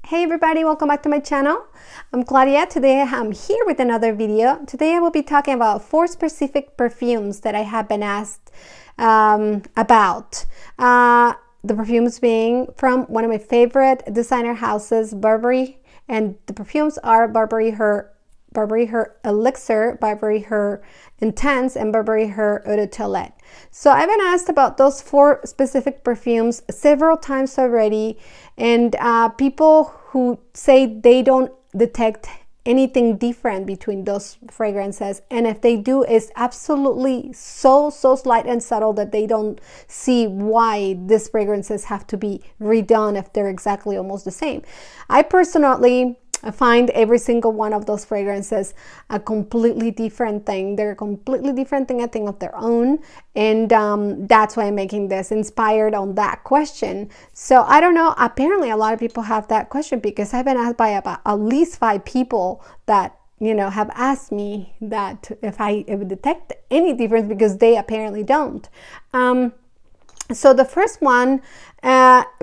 Hey everybody, welcome back to my channel. I'm Claudia. Today I'm here with another video. Today I will be talking about 4 specific perfumes that I have been asked about. The perfumes being from one of my favorite designer houses, Burberry, and the perfumes are Burberry Elixir, Burberry Intense, and Burberry Eau De Toilette. So I've been asked about those 4 specific perfumes several times already, and people who say they don't detect anything different between those fragrances, and if they do, it's absolutely so slight and subtle that they don't see why these fragrances have to be redone if they're exactly almost the same. I personally find every single one of those fragrances a completely different thing. They're a completely different thing, a thing of their own, and that's why I'm making this, inspired on that question. So I don't know, apparently a lot of people have that question, because I've been asked by about at least 5 people that have asked me that if I detect any difference, because they apparently don't. So the first one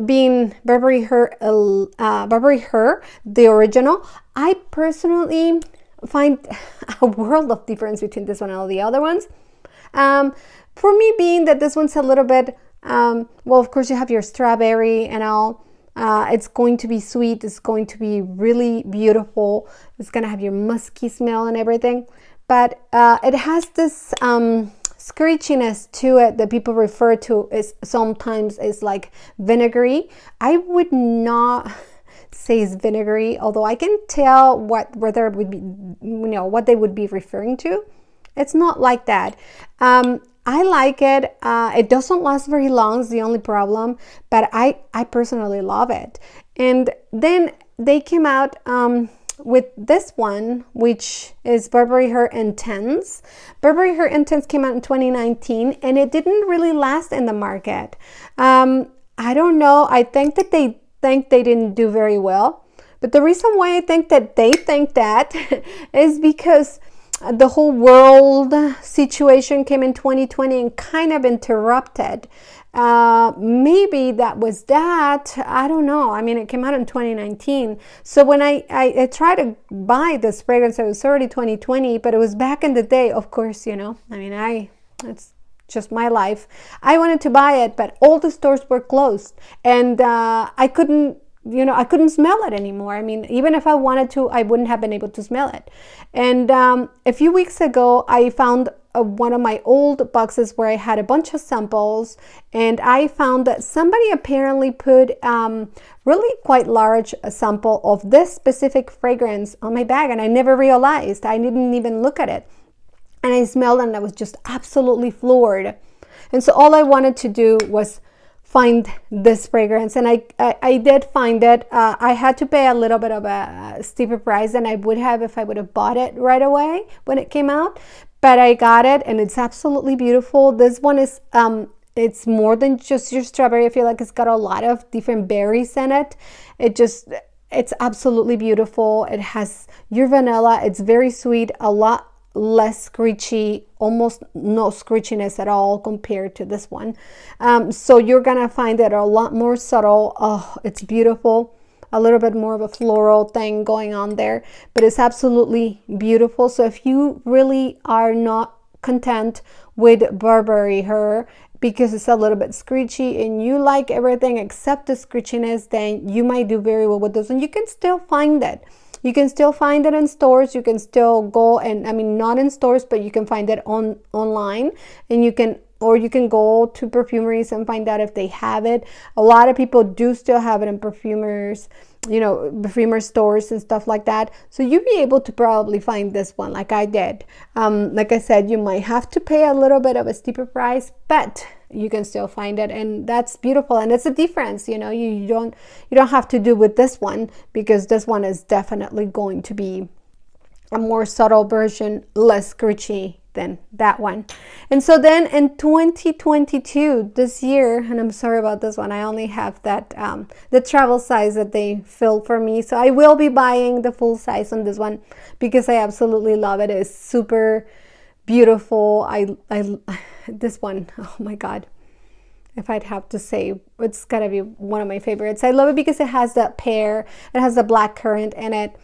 being Burberry Her, the original. I personally find a world of difference between this one and all the other ones. For me, being that this one's a little bit, well, of course you have your strawberry and all. It's going to be sweet. It's going to be really beautiful. It's going to have your musky smell and everything. But it has this screechiness to it that people refer to as sometimes is like vinegary. I would not say it's vinegary, although I can tell whether it would be, what they would be referring to. It's not like that. I like it. It doesn't last very long, is the only problem, but I personally love it. And then they came out with this one, which is Burberry Her Intense. Burberry Her Intense came out in 2019, and it didn't really last in the market. I don't know. I think that they didn't do very well. But the reason why I think that they think that is because the whole world situation came in 2020 and kind of interrupted. Maybe that was that. I don't know. I mean, it came out in 2019. So when I tried to buy this fragrance, it was already 2020, but it was back in the day, of course, I mean, it's just my life. I wanted to buy it, but all the stores were closed, and I couldn't smell it anymore. I mean, even if I wanted to, I wouldn't have been able to smell it. And a few weeks ago, I found one of my old boxes where I had a bunch of samples, and I found that somebody apparently put really quite large a sample of this specific fragrance on my bag, and I never realized. I didn't even look at it. And I smelled it, and I was just absolutely floored. And so all I wanted to do was find this fragrance, and I did find it. I had to pay a little bit of a steeper price than I would have if I would have bought it right away when it came out, but I got it, and it's absolutely beautiful. This one is it's more than just your strawberry. I feel like it's got a lot of different berries in it. It's absolutely beautiful. It has your vanilla. It's very sweet, a lot less screechy, almost no screechiness at all compared to this one. So you're gonna find it a lot more subtle. Oh, it's beautiful. A little bit more of a floral thing going on there, but it's absolutely beautiful. So if you really are not content with Burberry Her because it's a little bit screechy and you like everything except the screechiness, then you might do very well with this one. You can still find it. You can still find it in stores. You can still go, and I mean, not in stores, but you can find it online, and you can go to perfumeries and find out if they have it. A lot of people do still have it in perfumer stores and stuff like that. So you'll be able to probably find this one like I did. Like I said, you might have to pay a little bit of a steeper price, but you can still find it, and that's beautiful. And it's a difference, you don't have to do with this one, because this one is definitely going to be a more subtle version, less screechy than that one. And so then in 2022, this year, and I'm sorry about this one, I only have that the travel size that they filled for me, so I will be buying the full size on this one because I absolutely love it. It's super beautiful. I this one, oh my god, If I'd have to say, it's gotta be one of my favorites. I love it because it has that pear, it has the black currant in it,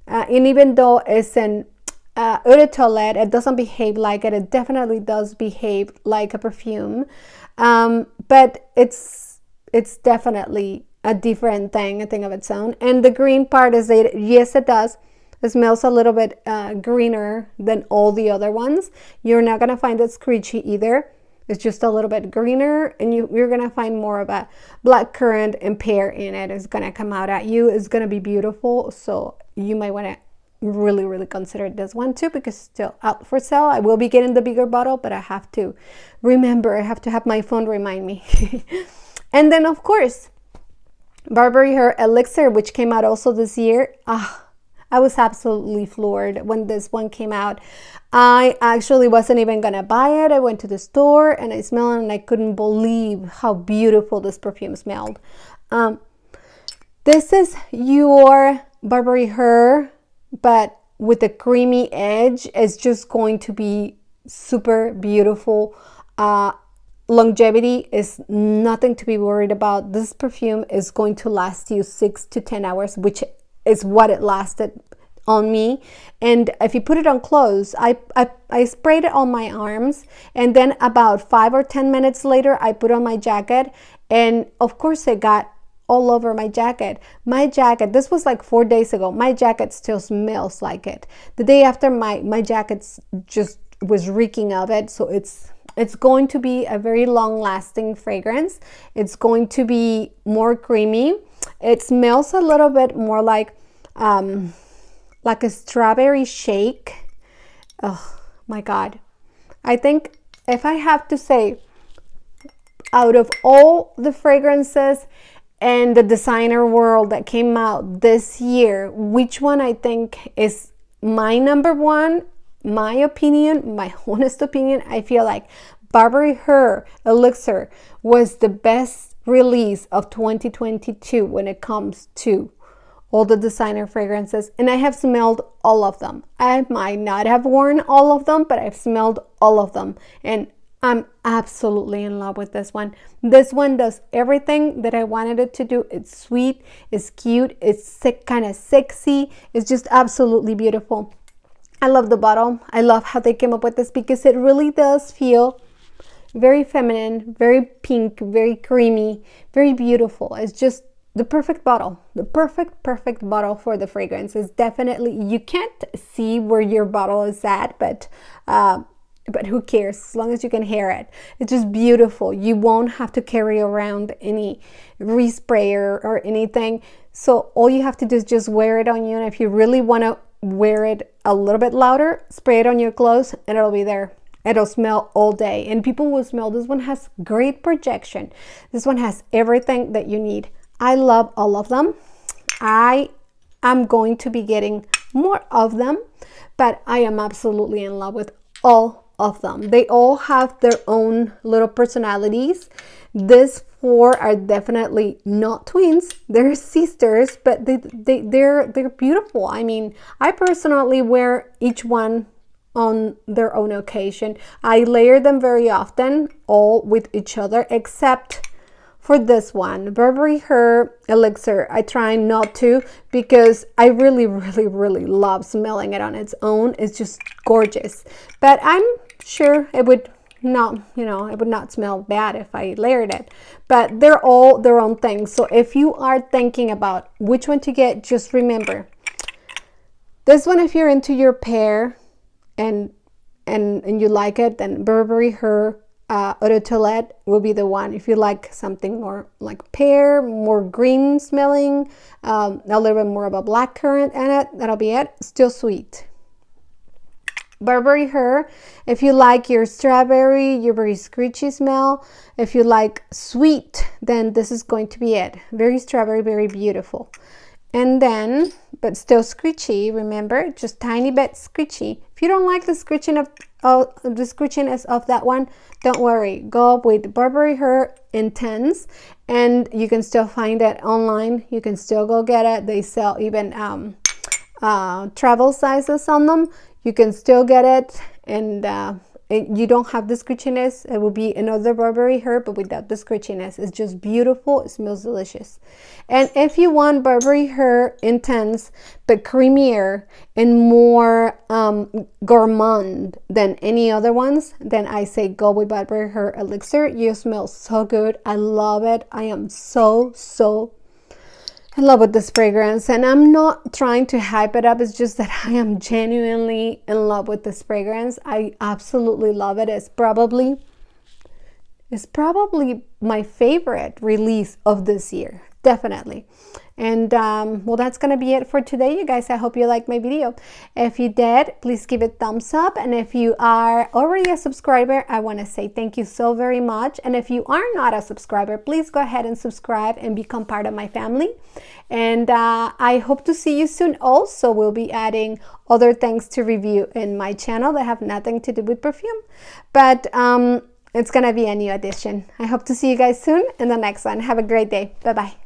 and even though it's an Eau De Toilette, it doesn't behave like it. It definitely does behave like a perfume, but it's definitely a different thing, a thing of its own. And the green part is that, yes, it does. It smells a little bit greener than all the other ones. You're not gonna find it screechy either. It's just a little bit greener, and you're gonna find more of a black currant and pear in it. It's gonna come out at you. It's gonna be beautiful. So you might want to really consider this one too, because it's still out for sale. I will be getting the bigger bottle, but I have to remember, I have to have my phone remind me. And then of course, Burberry Elixir, which came out also this year. I was absolutely floored when this one came out. I actually wasn't even gonna buy it. I went to the store and I smelled it, and I couldn't believe how beautiful this perfume smelled. This is your Burberry Her, but with a creamy edge. It's just going to be super beautiful. Longevity is nothing to be worried about. This perfume is going to last you 6 to 10 hours, which is what it lasted on me. And if you put it on clothes, I sprayed it on my arms, and then about 5 or 10 minutes later I put on my jacket, and of course it got all over my jacket. My jacket, this was like 4 days ago, my jacket still smells like it. The day after, my jacket just was reeking of it. So it's going to be a very long lasting fragrance. It's going to be more creamy. It smells a little bit more like a strawberry shake. Oh my God. I think if I have to say, out of all the fragrances and the designer world that came out this year, which one I think is my number one, my opinion, my honest opinion, I feel like Burberry Elixir was the best release of 2022 when it comes to all the designer fragrances. And I have smelled all of them. I might not have worn all of them, but I've smelled all of them, and I'm absolutely in love with this one. This one does everything that I wanted it to do. It's sweet, it's cute, it's kind of sexy. It's just absolutely beautiful. I love the bottle. I love how they came up with this, because it really does feel very feminine, very pink, very creamy, very beautiful. It's just the perfect bottle. The perfect bottle for the fragrance. Is definitely, you can't see where your bottle is at, but who cares, as long as you can hear it. It's just beautiful. You won't have to carry around any resprayer or anything. So all you have to do is just wear it on you. And if you really want to wear it a little bit louder, spray it on your clothes and it'll be there. It'll smell all day, and people will smell. This one has great projection. This one has everything that you need. I love all of them. I am going to be getting more of them, but I am absolutely in love with all of them. They all have their own little personalities. These 4 are definitely not twins. They're sisters, but they're beautiful. I mean, I personally wear each one on their own occasion. I layer them very often, all with each other, except for this one, Burberry Elixir. I try not to, because I really love smelling it on its own. It's just gorgeous. But I'm sure it would not, it would not smell bad if I layered it. But they're all their own things. So if you are thinking about which one to get, just remember this one. If you're into your pear and you like it, then Burberry Eau De Toilette will be the one. If you like something more like pear, more green smelling, a little bit more of a black currant in it, that'll be it. Still sweet. Burberry if you like your strawberry, your very screechy smell, if you like sweet, then this is going to be it. Very strawberry, very beautiful. And then, but still screechy, remember, just tiny bit screechy. If you don't like the screechiness of that one, don't worry. Go with Burberry Intense, and you can still find it online. You can still go get it. They sell even travel sizes on them. You can still get it, and you don't have the scritchiness. It will be another Burberry Her, but without the scritchiness. It's just beautiful. It smells delicious. And if you want Burberry Her Intense, but creamier and more gourmand than any other ones, then I say go with Burberry Her Elixir. You smell so good. I love it. I am so in love with this fragrance, and I'm not trying to hype it up. It's just that I am genuinely in love with this fragrance. I absolutely love it. It's probably my favorite release of this year, definitely. And well, that's gonna be it for today, you guys. I hope you liked my video. If you did, please give it thumbs up, and if you are already a subscriber, I want to say thank you so very much. And if you are not a subscriber, please go ahead and subscribe and become part of my family. And I hope to see you soon. Also, we'll be adding other things to review in my channel that have nothing to do with perfume, but it's gonna be a new addition. I hope to see you guys soon in the next one. Have a great day. Bye bye.